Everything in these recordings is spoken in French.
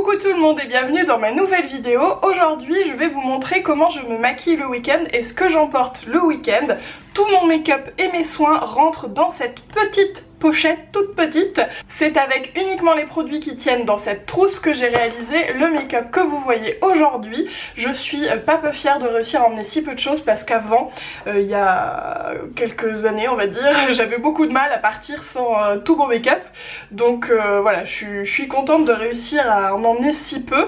Coucou tout le monde et bienvenue dans ma nouvelle vidéo. Aujourd'hui je vais vous montrer comment je me maquille le week-end et ce que j'emporte le week-end. Tout mon make-up et mes soins rentrent dans cette petite pochette toute petite. C'est avec uniquement les produits qui tiennent dans cette trousse que j'ai réalisé le make-up que vous voyez aujourd'hui. Je suis pas peu fière de réussir à emmener si peu de choses parce qu'avant, il y a quelques années on va dire, j'avais beaucoup de mal à partir sans tout mon make-up. Donc voilà, je suis contente de réussir à en emmener si peu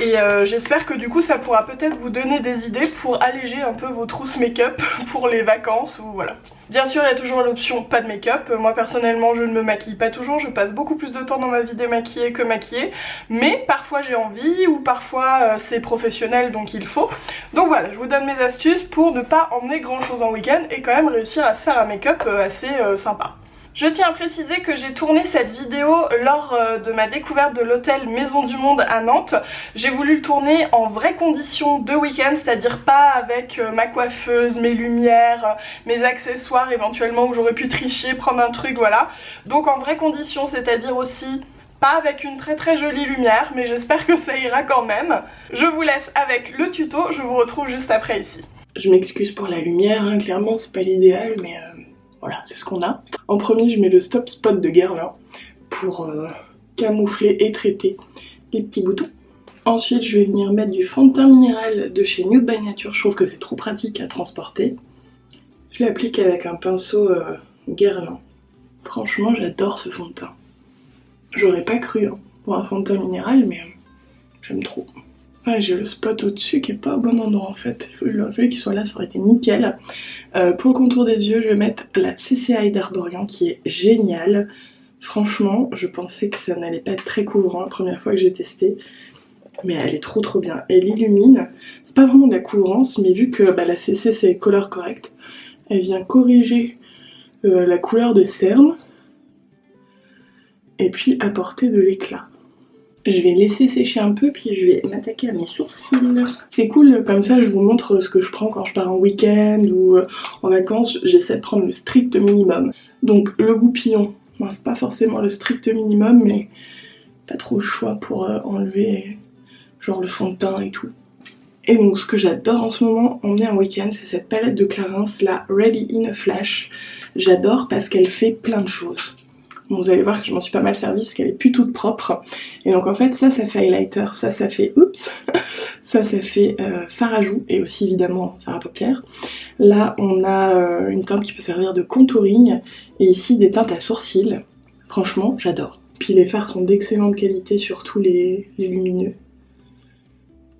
et j'espère que du coup ça pourra peut-être vous donner des idées pour alléger un peu vos trousses make-up pour les vacances ou voilà. Bien sûr il y a toujours l'option pas de make-up, moi personnellement je ne me maquille pas toujours, je passe beaucoup plus de temps dans ma vie démaquillée que maquillée, mais parfois j'ai envie ou parfois c'est professionnel donc il faut. Donc voilà, je vous donne mes astuces pour ne pas emmener grand chose en week-end et quand même réussir à se faire un make-up assez sympa. Je tiens à préciser que j'ai tourné cette vidéo lors de ma découverte de l'hôtel Maison du Monde à Nantes. J'ai voulu le tourner en vraies conditions de week-end, c'est-à-dire pas avec ma coiffeuse, mes lumières, mes accessoires éventuellement où j'aurais pu tricher, prendre un truc, voilà. Donc en vraies conditions, c'est-à-dire aussi pas avec une très jolie lumière, mais j'espère que ça ira quand même. Je vous laisse avec le tuto, je vous retrouve juste après ici. Je m'excuse pour la lumière, hein, clairement c'est pas l'idéal, mais voilà, c'est ce qu'on a. En premier, je mets le Stop Spot de Guerlain pour camoufler et traiter les petits boutons. Ensuite, je vais venir mettre du fond de teint minéral de chez Nude by Nature. Je trouve que c'est trop pratique à transporter. Je l'applique avec un pinceau Guerlain. Franchement, j'adore ce fond de teint. J'aurais pas cru hein, pour un fond de teint minéral, mais j'aime trop. Ah, j'ai le spot au-dessus qui est pas au bon endroit en fait. Il faut l'enlever qu'il soit là, ça aurait été nickel. Pour le contour des yeux, je vais mettre la CCI d'Arborian qui est géniale. Franchement, je pensais que ça n'allait pas être très couvrant la première fois que j'ai testé. Mais elle est trop bien. Elle illumine. C'est pas vraiment de la couvrance, mais vu que la CC c'est color correct, elle vient corriger la couleur des cernes et puis apporter de l'éclat. Je vais laisser sécher un peu puis je vais m'attaquer à mes sourcils. C'est cool, comme ça je vous montre ce que je prends quand je pars en week-end ou en vacances. J'essaie de prendre le strict minimum. Donc le goupillon, bon, c'est pas forcément le strict minimum mais pas trop le choix pour enlever genre le fond de teint et tout. Et donc ce que j'adore en ce moment emmener un week-end, c'est cette palette de Clarins, la Ready in a Flash. J'adore parce qu'elle fait plein de choses. Bon, vous allez voir que je m'en suis pas mal servie parce qu'elle est plus toute propre. Et donc en fait ça fait highlighter, ça fait oups, ça fait fard à joues et aussi évidemment fard à paupières. Là on a une teinte qui peut servir de contouring et ici des teintes à sourcils. Franchement j'adore. Puis les fards sont d'excellente qualité, surtout les lumineux.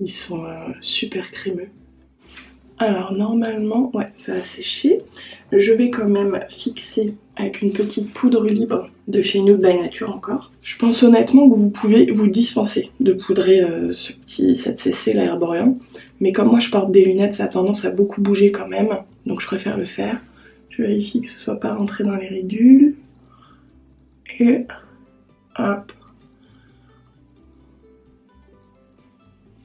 Ils sont super crémeux. Alors normalement, ouais, ça a séché. Je vais quand même fixer avec une petite poudre libre de chez Nude by Nature encore. Je pense honnêtement que vous pouvez vous dispenser de poudrer cette CC, la Herborian. Mais comme moi je porte des lunettes, ça a tendance à beaucoup bouger quand même. Donc je préfère le faire. Je vérifie que ce soit pas rentré dans les ridules. Et hop.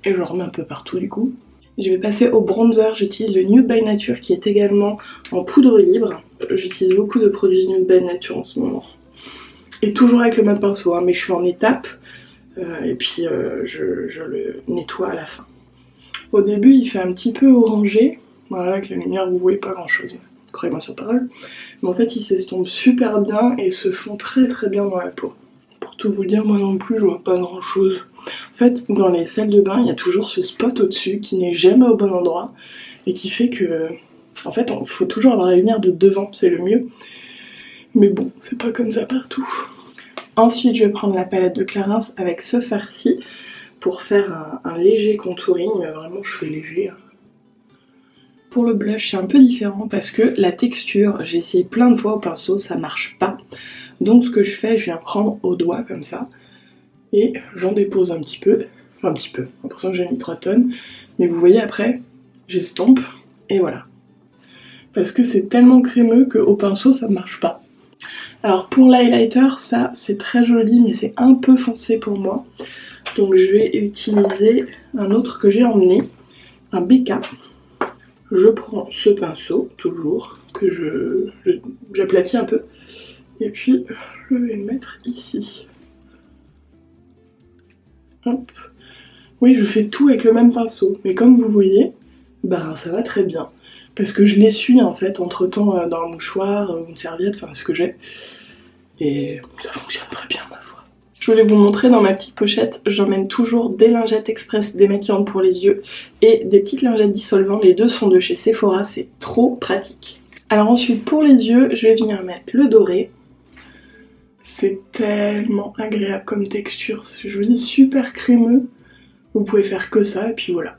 Et je remets un peu partout du coup. Je vais passer au bronzer, j'utilise le Nude by Nature qui est également en poudre libre. J'utilise beaucoup de produits Nude by Nature en ce moment. Et toujours avec le même pinceau, hein, mais je fais en étapes. Et puis je le nettoie à la fin. Au début il fait un petit peu orangé. Voilà, avec la lumière vous voyez pas grand chose. Croyez-moi sur parole. Mais en fait il s'estompe super bien et se fond très bien dans la peau. Pour tout vous dire, moi non plus je vois pas grand chose. En fait dans les salles de bain il y a toujours ce spot au dessus qui n'est jamais au bon endroit et qui fait que en fait il faut toujours avoir la lumière de devant, c'est le mieux. Mais bon, c'est pas comme ça partout. Ensuite je vais prendre la palette de Clarins avec ce fard-ci pour faire un léger contouring, mais vraiment je fais léger. Pour le blush c'est un peu différent parce que la texture, j'ai essayé plein de fois au pinceau, ça marche pas. Donc ce que je fais, je viens prendre au doigt comme ça et j'en dépose un petit peu, j'ai l'impression que j'ai mis 3 tonnes, mais vous voyez après, j'estompe et voilà. Parce que c'est tellement crémeux qu'au pinceau ça ne marche pas. Alors pour l'highlighter, ça c'est très joli mais c'est un peu foncé pour moi. Donc je vais utiliser un autre que j'ai emmené, un BK. Je prends ce pinceau, toujours, que j'aplatis un peu. Et puis je vais le mettre ici. Hop. Oui, je fais tout avec le même pinceau, mais comme vous voyez, bah ça va très bien. Parce que je l'essuie en fait entre temps dans un mouchoir ou une serviette, enfin ce que j'ai. Et ça fonctionne très bien ma foi. Je voulais vous montrer dans ma petite pochette, j'emmène toujours des lingettes express démaquillantes pour les yeux et des petites lingettes dissolvants, les deux sont de chez Sephora, c'est trop pratique. Alors ensuite pour les yeux, je vais venir mettre le doré. C'est tellement agréable comme texture, je vous dis super crémeux. Vous pouvez faire que ça et puis voilà.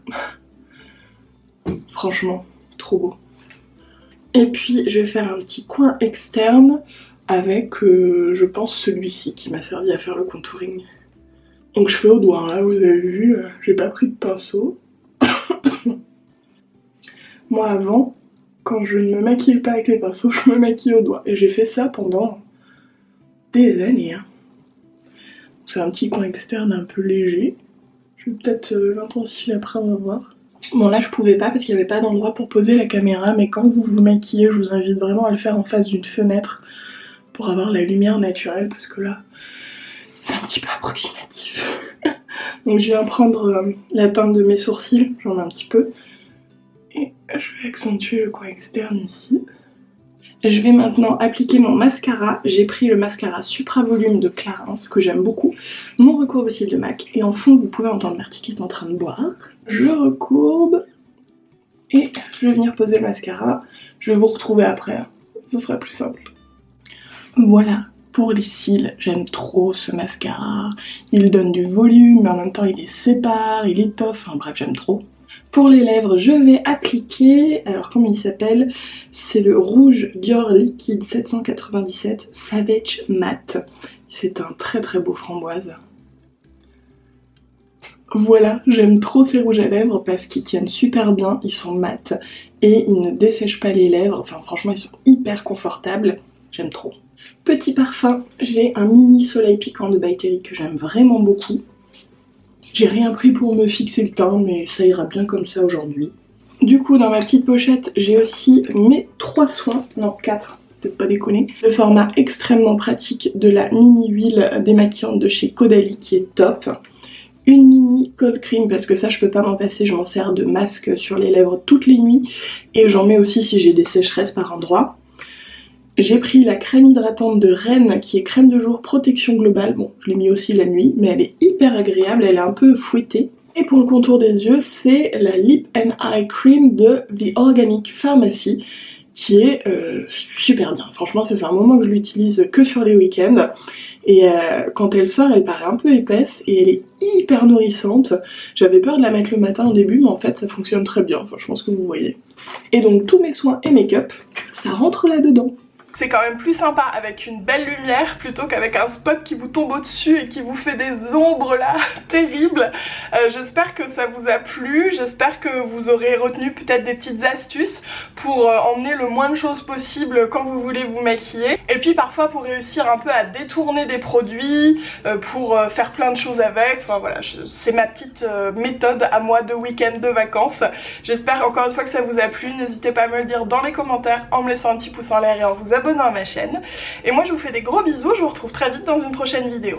Franchement, trop beau. Et puis je vais faire un petit coin externe avec, je pense, celui-ci qui m'a servi à faire le contouring. Donc je fais au doigt, là, vous avez vu, j'ai pas pris de pinceau. Moi avant, quand je ne me maquille pas avec les pinceaux, je me maquille au doigt. Et j'ai fait ça pendant des années. Hein. C'est un petit coin externe un peu léger. Je vais peut-être l'intensifier après, on va voir. Bon là je pouvais pas parce qu'il n'y avait pas d'endroit pour poser la caméra, mais quand vous vous maquillez, je vous invite vraiment à le faire en face d'une fenêtre pour avoir la lumière naturelle, parce que là, c'est un petit peu approximatif. Donc je viens prendre la teinte de mes sourcils, j'en ai un petit peu, et je vais accentuer le coin externe ici. Je vais maintenant appliquer mon mascara. J'ai pris le mascara Supra Volume de Clarins, que j'aime beaucoup, mon recourbe cils de MAC, et en fond vous pouvez entendre Marty qui est en train de boire. Je recourbe, et je vais venir poser le mascara. Je vais vous retrouver après, hein. Ce sera plus simple. Voilà, pour les cils, j'aime trop ce mascara. Il donne du volume, mais en même temps il les sépare, il étoffe, enfin bref, j'aime trop. Pour les lèvres, je vais appliquer, alors comment il s'appelle? C'est le rouge Dior Liquide 797 Savage Matte. C'est un très très beau framboise. Voilà, j'aime trop ces rouges à lèvres parce qu'ils tiennent super bien, ils sont mat et ils ne dessèchent pas les lèvres, enfin franchement ils sont hyper confortables, j'aime trop. Petit parfum, j'ai un mini soleil piquant de By Terry que j'aime vraiment beaucoup. J'ai rien pris pour me fixer le teint, mais ça ira bien comme ça aujourd'hui. Du coup, dans ma petite pochette, j'ai aussi mes 3 soins, non 4, peut-être pas déconner. Le format extrêmement pratique de la mini huile démaquillante de chez Caudalie qui est top. Une mini cold cream parce que ça je peux pas m'en passer, je m'en sers de masque sur les lèvres toutes les nuits. Et j'en mets aussi si j'ai des sécheresses par endroit. J'ai pris la crème hydratante de Rennes qui est crème de jour protection globale. Bon, je l'ai mis aussi la nuit, mais elle est hyper agréable, elle est un peu fouettée. Et pour le contour des yeux, c'est la Lip and Eye Cream de The Organic Pharmacy qui est super bien. Franchement, ça fait un moment que je l'utilise que sur les week-ends. Et quand elle sort, elle paraît un peu épaisse et elle est hyper nourrissante. J'avais peur de la mettre le matin au début, mais en fait, ça fonctionne très bien. Enfin, je pense que vous voyez. Et donc, tous mes soins et make-up, ça rentre là-dedans. C'est quand même plus sympa avec une belle lumière plutôt qu'avec un spot qui vous tombe au-dessus et qui vous fait des ombres là terribles. J'espère que ça vous a plu, j'espère que vous aurez retenu peut-être des petites astuces pour emmener le moins de choses possible quand vous voulez vous maquiller. Et puis parfois pour réussir un peu à détourner des produits, pour faire plein de choses avec. Enfin voilà, c'est ma petite méthode à moi de week-end de vacances. J'espère encore une fois que ça vous a plu, n'hésitez pas à me le dire dans les commentaires en me laissant un petit pouce en l'air et en vous abonnant à ma chaîne. Et moi je vous fais des gros bisous, je vous retrouve très vite dans une prochaine vidéo.